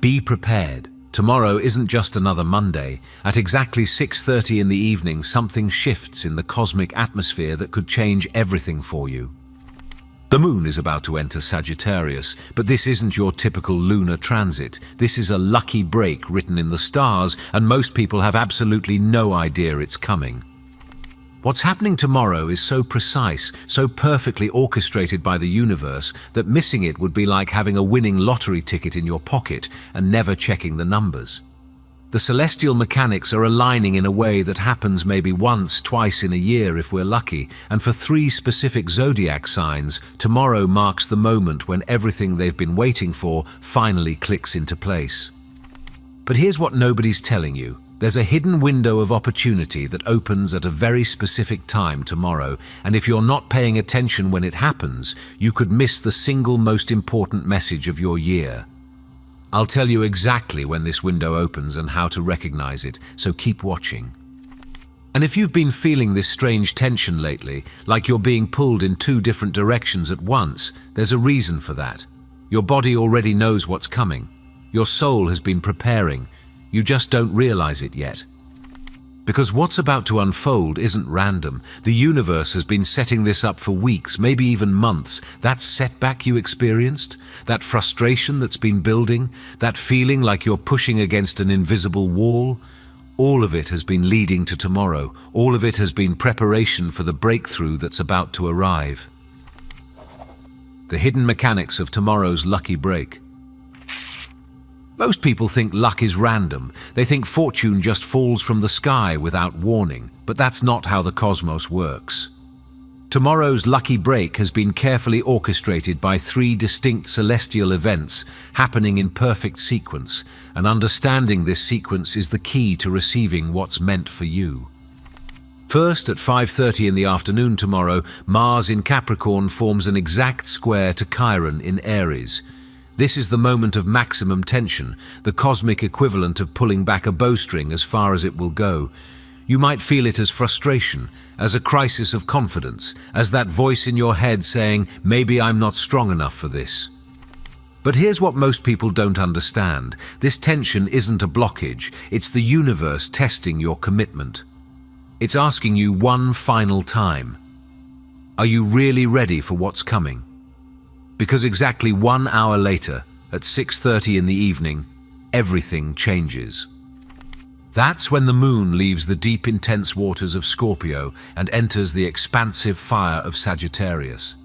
Be prepared. Tomorrow isn't just another Monday. At exactly 6:30 in the evening, something shifts in the cosmic atmosphere that could change everything for you. The moon is about to enter Sagittarius, but this isn't your typical lunar transit. This is a lucky break written in the stars, and most people have absolutely no idea it's coming. What's happening tomorrow is so precise, so perfectly orchestrated by the universe, that missing it would be like having a winning lottery ticket in your pocket and never checking the numbers. The celestial mechanics are aligning in a way that happens maybe once, twice in a year if we're lucky, and for 3 specific zodiac signs, tomorrow marks the moment when everything they've been waiting for finally clicks into place. But here's what nobody's telling you. There's a hidden window of opportunity that opens at a very specific time tomorrow, and if you're not paying attention when it happens, you could miss the single most important message of your year. I'll tell you exactly when this window opens and how to recognize it, so keep watching. And if you've been feeling this strange tension lately, like you're being pulled in 2 different directions at once, there's a reason for that. Your body already knows what's coming. Your soul has been preparing. You just don't realize it yet. Because what's about to unfold isn't random. The universe has been setting this up for weeks, maybe even months. That setback you experienced, that frustration that's been building, that feeling like you're pushing against an invisible wall, all of it has been leading to tomorrow. All of it has been preparation for the breakthrough that's about to arrive. The hidden mechanics of tomorrow's lucky break. Most people think luck is random. They think fortune just falls from the sky without warning, but that's not how the cosmos works. Tomorrow's lucky break has been carefully orchestrated by 3 distinct celestial events happening in perfect sequence, and understanding this sequence is the key to receiving what's meant for you. First, at 5:30 in the afternoon tomorrow, Mars in Capricorn forms an exact square to Chiron in Aries. This is the moment of maximum tension, the cosmic equivalent of pulling back a bowstring as far as it will go. You might feel it as frustration, as a crisis of confidence, as that voice in your head saying, maybe I'm not strong enough for this. But here's what most people don't understand. This tension isn't a blockage, it's the universe testing your commitment. It's asking you one final time. Are you really ready for what's coming? Because exactly 1 hour later, at 6:30 in the evening, everything changes. That's when the moon leaves the deep, intense waters of Scorpio and enters the expansive fire of Sagittarius.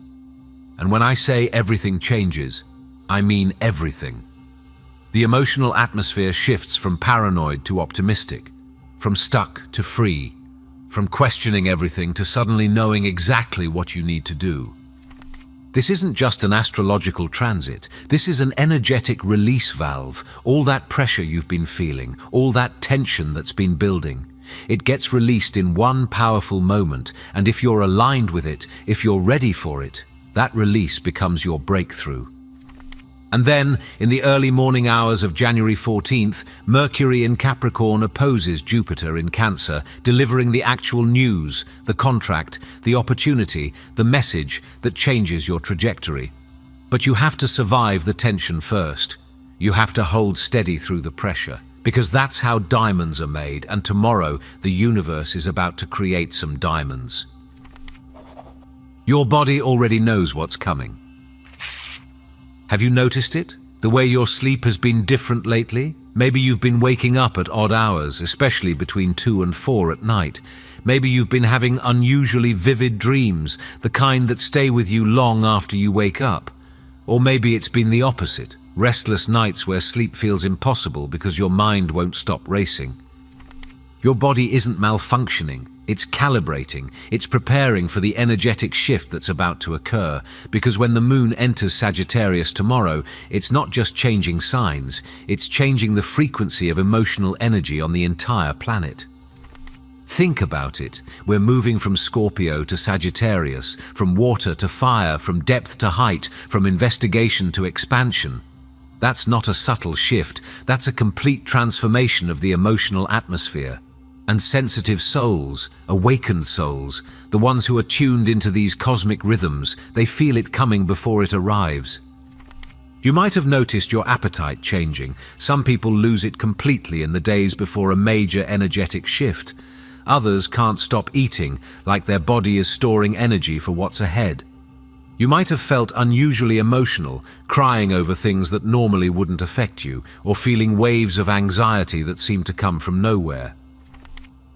And when I say everything changes, I mean everything. The emotional atmosphere shifts from paranoid to optimistic, from stuck to free, from questioning everything to suddenly knowing exactly what you need to do. This isn't just an astrological transit. This is an energetic release valve. All that pressure you've been feeling, all that tension that's been building, it gets released in one powerful moment, and if you're aligned with it, if you're ready for it, that release becomes your breakthrough. And then, in the early morning hours of January 14th, Mercury in Capricorn opposes Jupiter in Cancer, delivering the actual news, the contract, the opportunity, the message that changes your trajectory. But you have to survive the tension first. You have to hold steady through the pressure, because that's how diamonds are made, and tomorrow the universe is about to create some diamonds. Your body already knows what's coming. Have you noticed it? The way your sleep has been different lately? Maybe you've been waking up at odd hours, especially between 2 and 4 at night. Maybe you've been having unusually vivid dreams, the kind that stay with you long after you wake up. Or maybe it's been the opposite, restless nights where sleep feels impossible because your mind won't stop racing. Your body isn't malfunctioning. It's calibrating, it's preparing for the energetic shift that's about to occur, because when the moon enters Sagittarius tomorrow, it's not just changing signs, it's changing the frequency of emotional energy on the entire planet. Think about it. We're moving from Scorpio to Sagittarius, from water to fire, from depth to height, from investigation to expansion. That's not a subtle shift, that's a complete transformation of the emotional atmosphere. And sensitive souls, awakened souls, the ones who are tuned into these cosmic rhythms, they feel it coming before it arrives. You might have noticed your appetite changing. Some people lose it completely in the days before a major energetic shift. Others can't stop eating, like their body is storing energy for what's ahead. You might have felt unusually emotional, crying over things that normally wouldn't affect you, or feeling waves of anxiety that seem to come from nowhere.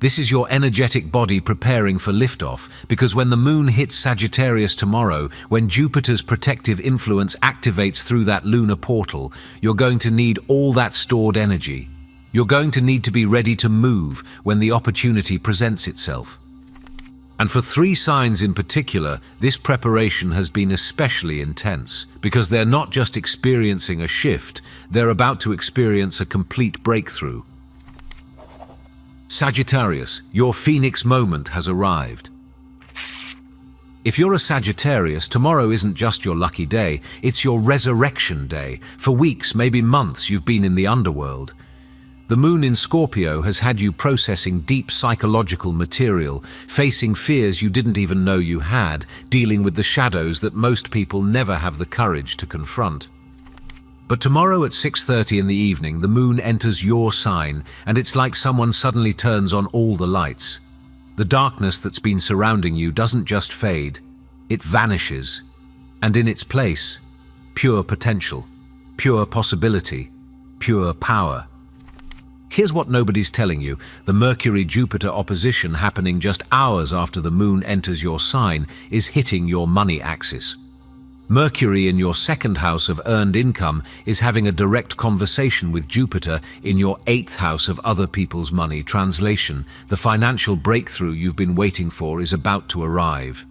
This is your energetic body preparing for liftoff, because when the moon hits Sagittarius tomorrow, when Jupiter's protective influence activates through that lunar portal, you're going to need all that stored energy. You're going to need to be ready to move when the opportunity presents itself. And for 3 signs in particular, this preparation has been especially intense, because they're not just experiencing a shift, they're about to experience a complete breakthrough. Sagittarius, your Phoenix moment has arrived. If you're a Sagittarius, tomorrow isn't just your lucky day, it's your resurrection day. For weeks, maybe months, you've been in the underworld. The moon in Scorpio has had you processing deep psychological material, facing fears you didn't even know you had, dealing with the shadows that most people never have the courage to confront. But tomorrow at 6:30 in the evening, the moon enters your sign, and it's like someone suddenly turns on all the lights. The darkness that's been surrounding you doesn't just fade, it vanishes. And in its place, pure potential, pure possibility, pure power. Here's what nobody's telling you. The Mercury-Jupiter opposition happening just hours after the moon enters your sign is hitting your money axis. Mercury in your 2nd house of earned income is having a direct conversation with Jupiter in your 8th house of other people's money. Translation: the financial breakthrough you've been waiting for is about to arrive.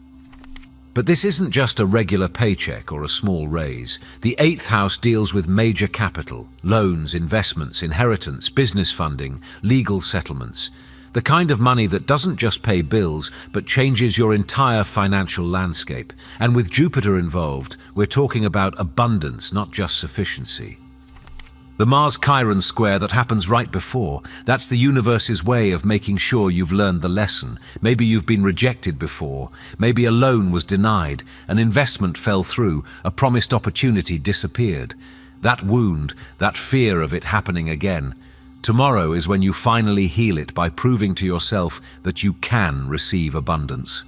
But this isn't just a regular paycheck or a small raise. The 8th house deals with major capital, loans, investments, inheritance, business funding, legal settlements. The kind of money that doesn't just pay bills, but changes your entire financial landscape. And with Jupiter involved, we're talking about abundance, not just sufficiency. The Mars-Chiron square that happens right before, that's the universe's way of making sure you've learned the lesson. Maybe you've been rejected before. Maybe a loan was denied, an investment fell through, a promised opportunity disappeared. That wound, that fear of it happening again. Tomorrow is when you finally heal it by proving to yourself that you can receive abundance.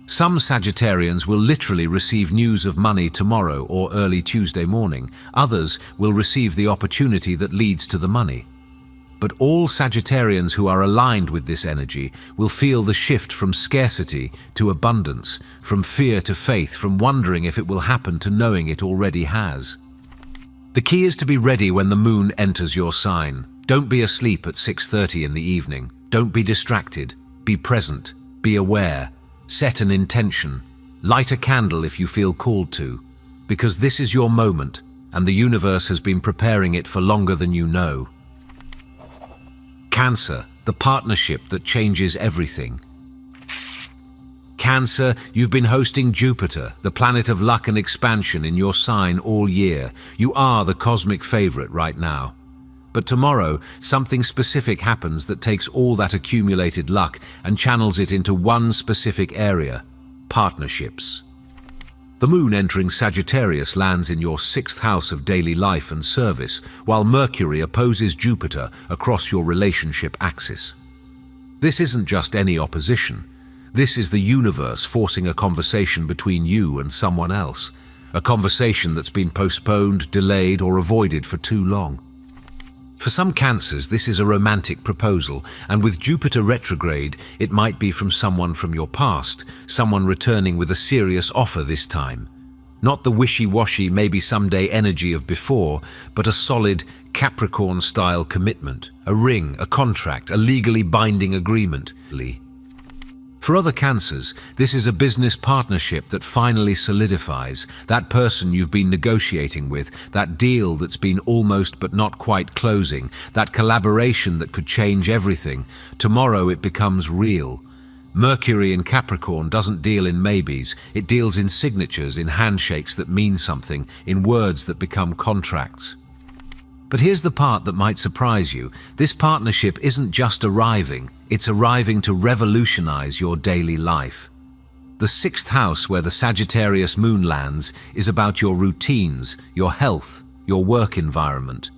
Some Sagittarians will literally receive news of money tomorrow or early Tuesday morning. Others will receive the opportunity that leads to the money. But all Sagittarians who are aligned with this energy will feel the shift from scarcity to abundance, from fear to faith, from wondering if it will happen to knowing it already has. The key is to be ready when the moon enters your sign. Don't be asleep at 6:30 in the evening. Don't be distracted. Be present. Be aware. Set an intention. Light a candle if you feel called to. Because this is your moment, and the universe has been preparing it for longer than you know. Cancer, the partnership that changes everything. Cancer, you've been hosting Jupiter, the planet of luck and expansion, in your sign all year. You are the cosmic favorite right now. But tomorrow, something specific happens that takes all that accumulated luck and channels it into one specific area: partnerships. The moon entering Sagittarius lands in your 6th house of daily life and service, while Mercury opposes Jupiter across your relationship axis. This isn't just any opposition. This is the universe forcing a conversation between you and someone else, a conversation that's been postponed, delayed, or avoided for too long. For some Cancers, this is a romantic proposal, and with Jupiter retrograde, it might be from someone from your past, someone returning with a serious offer this time. Not the wishy-washy, maybe someday energy of before, but a solid Capricorn-style commitment, a ring, a contract, a legally binding agreement. For other Cancers, this is a business partnership that finally solidifies, that person you've been negotiating with, that deal that's been almost but not quite closing, that collaboration that could change everything. Tomorrow it becomes real. Mercury in Capricorn doesn't deal in maybes, it deals in signatures, in handshakes that mean something, in words that become contracts. But here's the part that might surprise you. This partnership isn't just arriving, it's arriving to revolutionize your daily life. The sixth house, where the Sagittarius moon lands, is about your routines, your health, your work environment.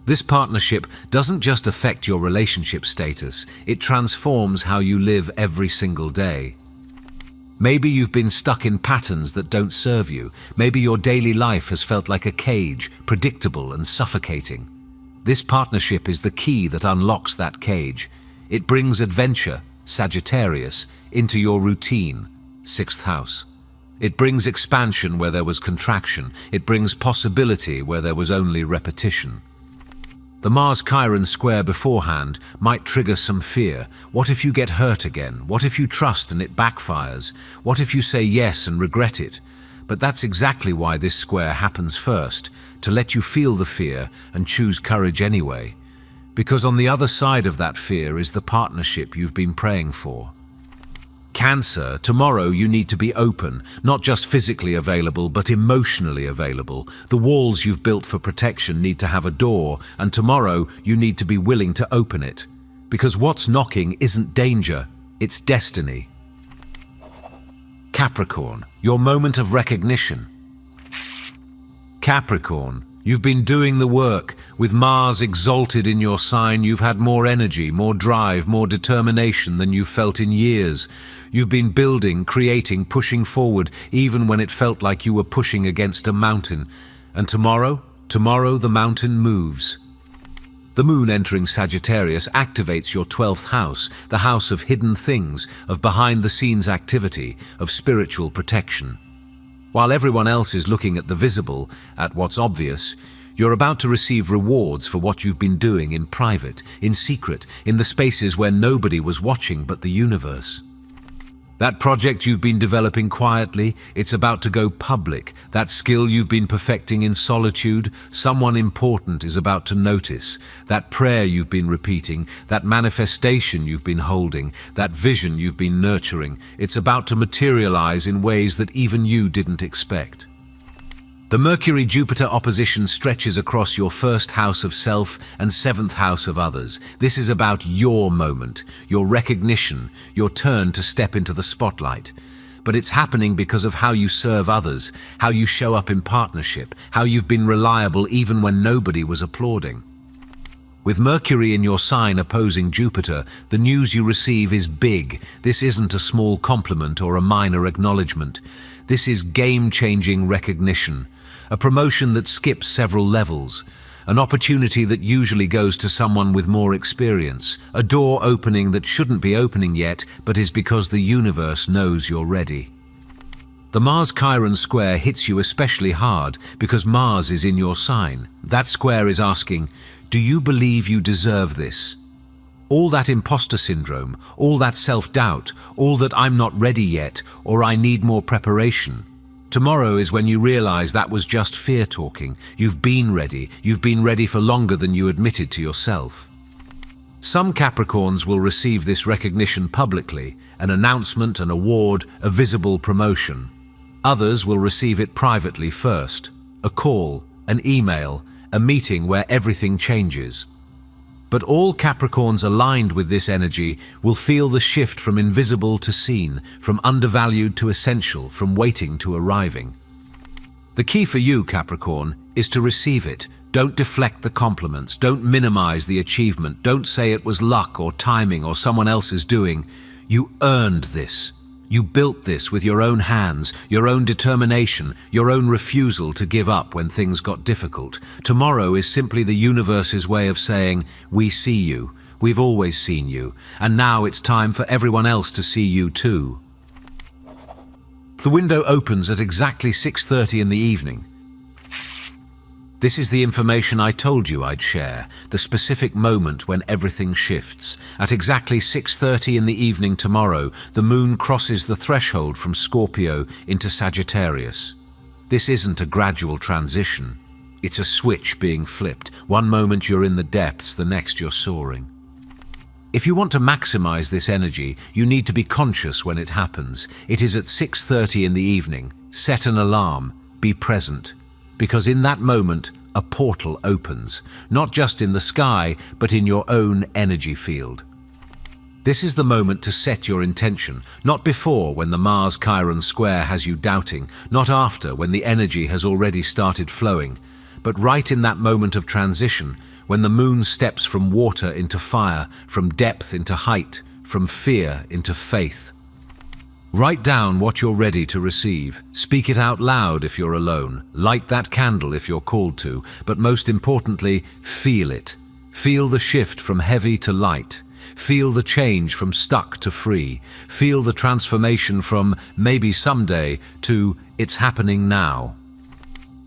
This partnership doesn't just affect your relationship status, it transforms how you live every single day. Maybe you've been stuck in patterns that don't serve you. Maybe your daily life has felt like a cage, predictable and suffocating. This partnership is the key that unlocks that cage. It brings adventure, Sagittarius, into your routine, sixth house. It brings expansion where there was contraction. It brings possibility where there was only repetition. The Mars-Chiron square beforehand might trigger some fear. What if you get hurt again? What if you trust and it backfires? What if you say yes and regret it? But that's exactly why this square happens first, to let you feel the fear and choose courage anyway. Because on the other side of that fear is the partnership you've been praying for. Cancer, tomorrow you need to be open, not just physically available, but emotionally available. The walls you've built for protection need to have a door, and tomorrow you need to be willing to open it. Because what's knocking isn't danger, it's destiny. Capricorn, your moment of recognition. Capricorn, you've been doing the work. With Mars exalted in your sign, you've had more energy, more drive, more determination than you've felt in years. You've been building, creating, pushing forward, even when it felt like you were pushing against a mountain. And tomorrow the mountain moves. The moon entering Sagittarius activates your 12th house, the house of hidden things, of behind-the-scenes activity, of spiritual protection. While everyone else is looking at the visible, at what's obvious, you're about to receive rewards for what you've been doing in private, in secret, in the spaces where nobody was watching but the universe. That project you've been developing quietly, it's about to go public. That skill you've been perfecting in solitude, someone important is about to notice. That prayer you've been repeating, that manifestation you've been holding, that vision you've been nurturing, it's about to materialize in ways that even you didn't expect. The Mercury-Jupiter opposition stretches across your first house of self and seventh house of others. This is about your moment, your recognition, your turn to step into the spotlight. But it's happening because of how you serve others, how you show up in partnership, how you've been reliable even when nobody was applauding. With Mercury in your sign opposing Jupiter, the news you receive is big. This isn't a small compliment or a minor acknowledgement. This is game-changing recognition. A promotion that skips several levels, an opportunity that usually goes to someone with more experience, a door opening that shouldn't be opening yet, but is because the universe knows you're ready. The Mars-Chiron square hits you especially hard because Mars is in your sign. That square is asking, do you believe you deserve this? All that imposter syndrome, all that self-doubt, all that I'm not ready yet, or I need more preparation. Tomorrow is when you realize that was just fear talking. You've been ready for longer than you admitted to yourself. Some Capricorns will receive this recognition publicly, an announcement, an award, a visible promotion. Others will receive it privately first, a call, an email, a meeting where everything changes. But all Capricorns aligned with this energy will feel the shift from invisible to seen, from undervalued to essential, from waiting to arriving. The key for you, Capricorn, is to receive it. Don't deflect the compliments. Don't minimize the achievement. Don't say it was luck or timing or someone else's doing. You earned this. You built this with your own hands, your own determination, your own refusal to give up when things got difficult. Tomorrow is simply the universe's way of saying, we see you, we've always seen you, and now it's time for everyone else to see you too. The window opens at exactly 6:30 in the evening. This is the information I told you I'd share, the specific moment when everything shifts. At exactly 6:30 in the evening tomorrow, the moon crosses the threshold from Scorpio into Sagittarius. This isn't a gradual transition. It's a switch being flipped. One moment you're in the depths, the next you're soaring. If you want to maximize this energy, you need to be conscious when it happens. It is at 6:30 in the evening. Set an alarm. Be present. Because in that moment, a portal opens, not just in the sky, but in your own energy field. This is the moment to set your intention, not before when the Mars-Chiron square has you doubting, not after when the energy has already started flowing, but right in that moment of transition, when the moon steps from water into fire, from depth into height, from fear into faith. Write down what you're ready to receive. Speak it out loud if you're alone. Light that candle if you're called to. But most importantly, feel it. Feel the shift from heavy to light. Feel the change from stuck to free. Feel the transformation from maybe someday to it's happening now.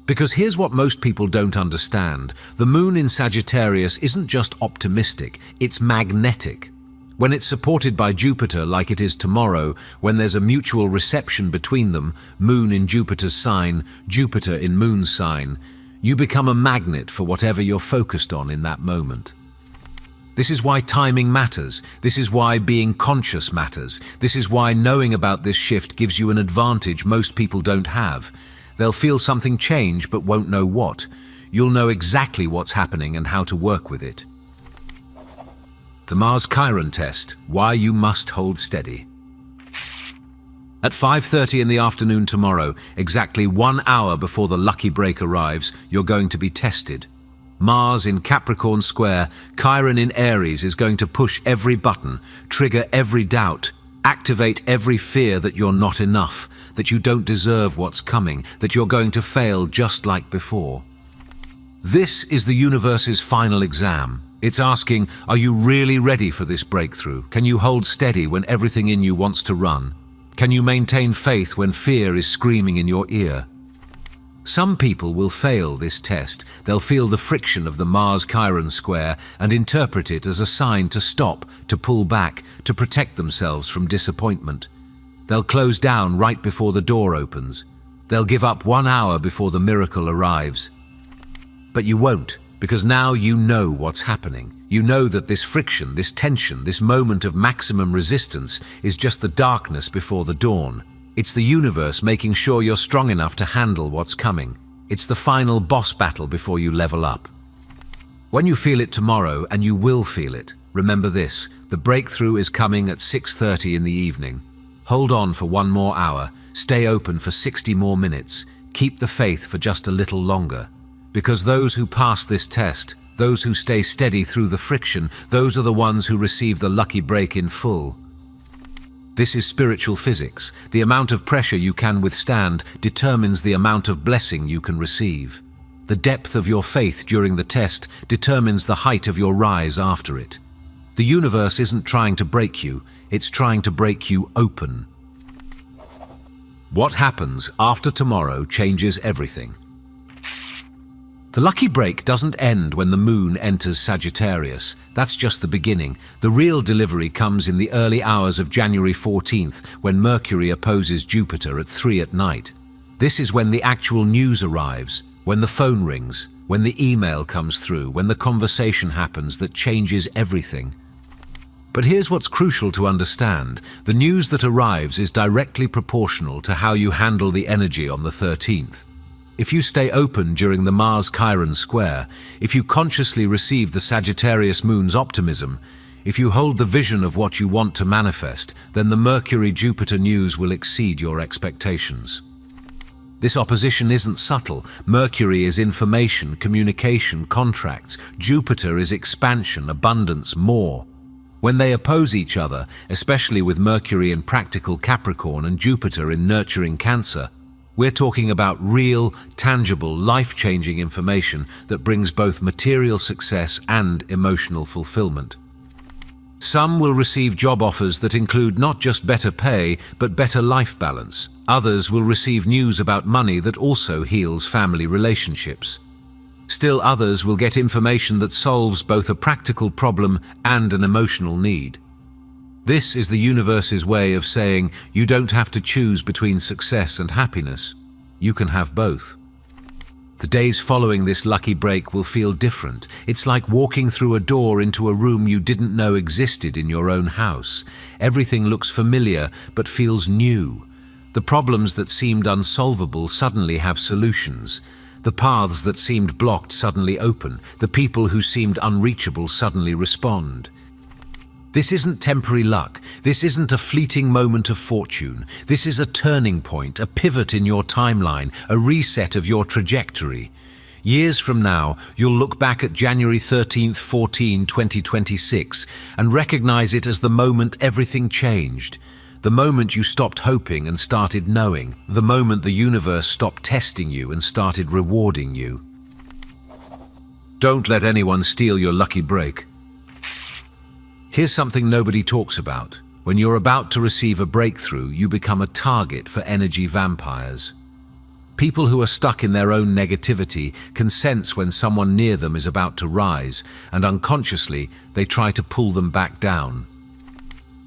Because here's what most people don't understand. The moon in Sagittarius isn't just optimistic, it's magnetic. When it's supported by Jupiter like it is tomorrow, when there's a mutual reception between them, moon in Jupiter's sign, Jupiter in moon's sign, you become a magnet for whatever you're focused on in that moment. This is why timing matters. This is why being conscious matters. This is why knowing about this shift gives you an advantage most people don't have. They'll feel something change but won't know what. You'll know exactly what's happening and how to work with it. The Mars-Chiron test, why you must hold steady. At 5:30 in the afternoon tomorrow, exactly 1 hour before the lucky break arrives, you're going to be tested. Mars in Capricorn square, Chiron in Aries is going to push every button, trigger every doubt, activate every fear that you're not enough, that you don't deserve what's coming, that you're going to fail just like before. This is the universe's final exam. It's asking, are you really ready for this breakthrough? Can you hold steady when everything in you wants to run? Can you maintain faith when fear is screaming in your ear? Some people will fail this test. They'll feel the friction of the Mars-Chiron square and interpret it as a sign to stop, to pull back, to protect themselves from disappointment. They'll close down right before the door opens. They'll give up 1 hour before the miracle arrives. But you won't. Because now you know what's happening. You know that this friction, this tension, this moment of maximum resistance is just the darkness before the dawn. It's the universe making sure you're strong enough to handle what's coming. It's the final boss battle before you level up. When you feel it tomorrow, and you will feel it, remember this, the breakthrough is coming at 6:30 in the evening. Hold on for 1 more hour, stay open for 60 more minutes, keep the faith for just a little longer. Because those who pass this test, those who stay steady through the friction, those are the ones who receive the lucky break in full. This is spiritual physics. The amount of pressure you can withstand determines the amount of blessing you can receive. The depth of your faith during the test determines the height of your rise after it. The universe isn't trying to break you, it's trying to break you open. What happens after tomorrow changes everything. The lucky break doesn't end when the moon enters Sagittarius. That's just the beginning. The real delivery comes in the early hours of January 14th, when Mercury opposes Jupiter at 3 at night. This is when the actual news arrives, when the phone rings, when the email comes through, when the conversation happens that changes everything. But here's what's crucial to understand. The news that arrives is directly proportional to how you handle the energy on the 13th. If you stay open during the Mars-Chiron square, if you consciously receive the Sagittarius moon's optimism, if you hold the vision of what you want to manifest, then the Mercury-Jupiter news will exceed your expectations. This opposition isn't subtle. Mercury is information, communication, contracts. Jupiter is expansion, abundance, more. When they oppose each other, especially with Mercury in practical Capricorn and Jupiter in nurturing Cancer, we're talking about real, tangible, life-changing information that brings both material success and emotional fulfillment. Some will receive job offers that include not just better pay, but better life balance. Others will receive news about money that also heals family relationships. Still others will get information that solves both a practical problem and an emotional need. This is the universe's way of saying you don't have to choose between success and happiness. You can have both. The days following this lucky break will feel different. It's like walking through a door into a room you didn't know existed in your own house. Everything looks familiar but feels new. The problems that seemed unsolvable suddenly have solutions. The paths that seemed blocked suddenly open. The people who seemed unreachable suddenly respond. This isn't temporary luck. This isn't a fleeting moment of fortune. This is a turning point, a pivot in your timeline, a reset of your trajectory. Years from now, you'll look back at January 13th, 2026, and recognize it as the moment everything changed. The moment you stopped hoping and started knowing. The moment the universe stopped testing you and started rewarding you. Don't let anyone steal your lucky break. Here's something nobody talks about. When you're about to receive a breakthrough, you become a target for energy vampires. People who are stuck in their own negativity can sense when someone near them is about to rise, and unconsciously, they try to pull them back down.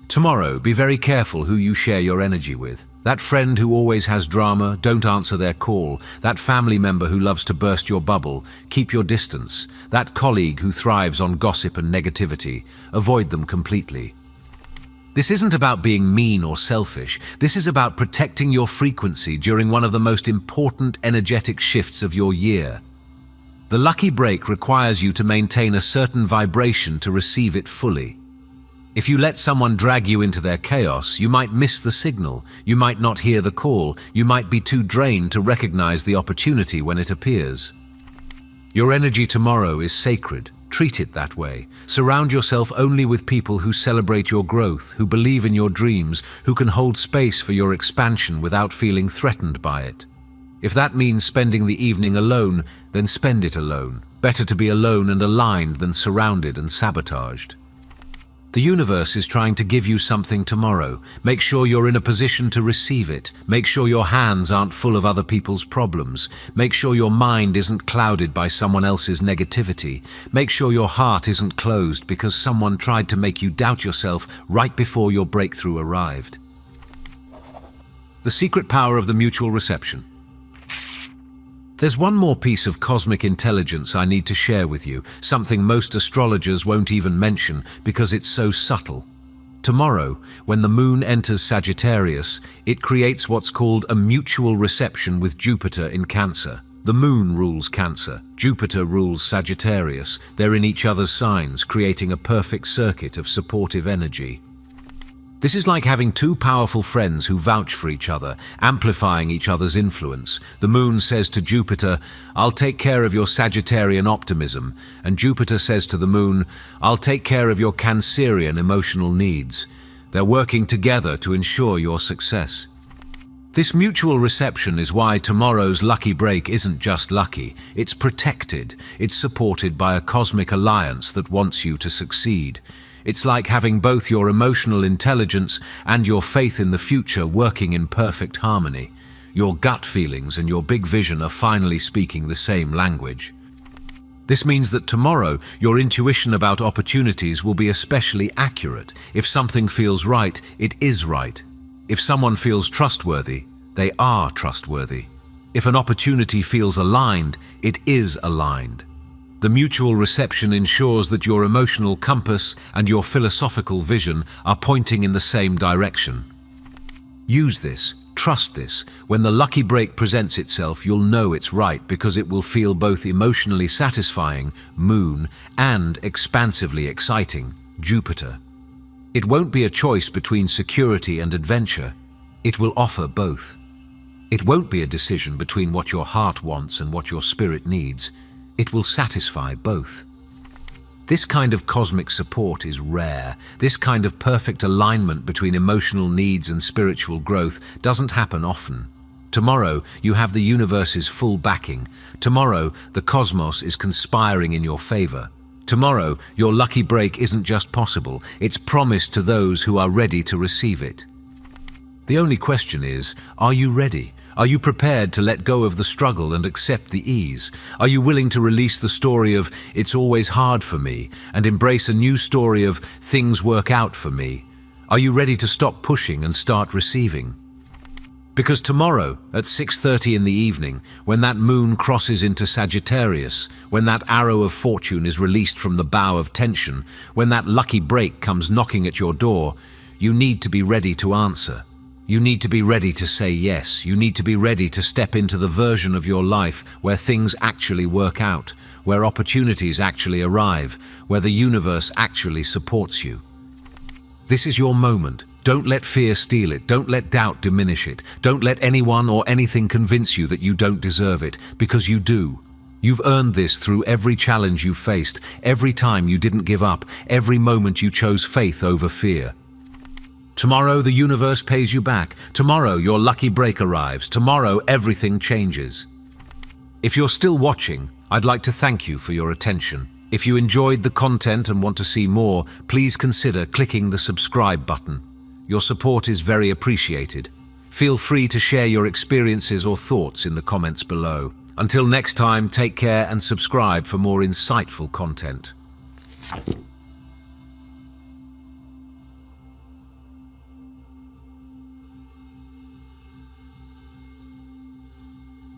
Tomorrow, be very careful who you share your energy with. That friend who always has drama, don't answer their call. That family member who loves to burst your bubble, keep your distance. That colleague who thrives on gossip and negativity, avoid them completely. This isn't about being mean or selfish. This is about protecting your frequency during one of the most important energetic shifts of your year. The lucky break requires you to maintain a certain vibration to receive it fully. If you let someone drag you into their chaos, you might miss the signal, you might not hear the call, you might be too drained to recognize the opportunity when it appears. Your energy tomorrow is sacred. Treat it that way. Surround yourself only with people who celebrate your growth, who believe in your dreams, who can hold space for your expansion without feeling threatened by it. If that means spending the evening alone, then spend it alone. Better to be alone and aligned than surrounded and sabotaged. The universe is trying to give you something tomorrow. Make sure you're in a position to receive it. Make sure your hands aren't full of other people's problems. Make sure your mind isn't clouded by someone else's negativity. Make sure your heart isn't closed because someone tried to make you doubt yourself right before your breakthrough arrived. The secret power of the mutual reception. There's one more piece of cosmic intelligence I need to share with you, something most astrologers won't even mention because it's so subtle. Tomorrow, when the moon enters Sagittarius, it creates what's called a mutual reception with Jupiter in Cancer. The moon rules Cancer, Jupiter rules Sagittarius. They're in each other's signs, creating a perfect circuit of supportive energy. This is like having two powerful friends who vouch for each other, amplifying each other's influence. The moon says to Jupiter, "I'll take care of your Sagittarian optimism," and Jupiter says to the moon, "I'll take care of your Cancerian emotional needs." They're working together to ensure your success. This mutual reception is why tomorrow's lucky break isn't just lucky, it's protected. It's supported by a cosmic alliance that wants you to succeed. It's like having both your emotional intelligence and your faith in the future working in perfect harmony. Your gut feelings and your big vision are finally speaking the same language. This means that tomorrow, your intuition about opportunities will be especially accurate. If something feels right, it is right. If someone feels trustworthy, they are trustworthy. If an opportunity feels aligned, it is aligned. The mutual reception ensures that your emotional compass and your philosophical vision are pointing in the same direction. Use this, trust this. When the lucky break presents itself, you'll know it's right because it will feel both emotionally satisfying, moon, and expansively exciting, Jupiter. It won't be a choice between security and adventure. It will offer both. It won't be a decision between what your heart wants and what your spirit needs. It will satisfy both. This kind of cosmic support is rare. This kind of perfect alignment between emotional needs and spiritual growth doesn't happen often. Tomorrow, you have the universe's full backing. Tomorrow, the cosmos is conspiring in your favor. Tomorrow, your lucky break isn't just possible, it's promised to those who are ready to receive it. The only question is, are you ready? Are you prepared to let go of the struggle and accept the ease? Are you willing to release the story of "it's always hard for me" and embrace a new story of "things work out for me"? Are you ready to stop pushing and start receiving? Because tomorrow, at 6:30 in the evening, when that moon crosses into Sagittarius, when that arrow of fortune is released from the bow of tension, when that lucky break comes knocking at your door, you need to be ready to answer. You need to be ready to say yes. You need to be ready to step into the version of your life where things actually work out, where opportunities actually arrive, where the universe actually supports you. This is your moment. Don't let fear steal it. Don't let doubt diminish it. Don't let anyone or anything convince you that you don't deserve it, because you do. You've earned this through every challenge you've faced, every time you didn't give up, every moment you chose faith over fear. Tomorrow the universe pays you back. Tomorrow your lucky break arrives. Tomorrow everything changes. If you're still watching, I'd like to thank you for your attention. If you enjoyed the content and want to see more, please consider clicking the subscribe button. Your support is very appreciated. Feel free to share your experiences or thoughts in the comments below. Until next time, take care and subscribe for more insightful content.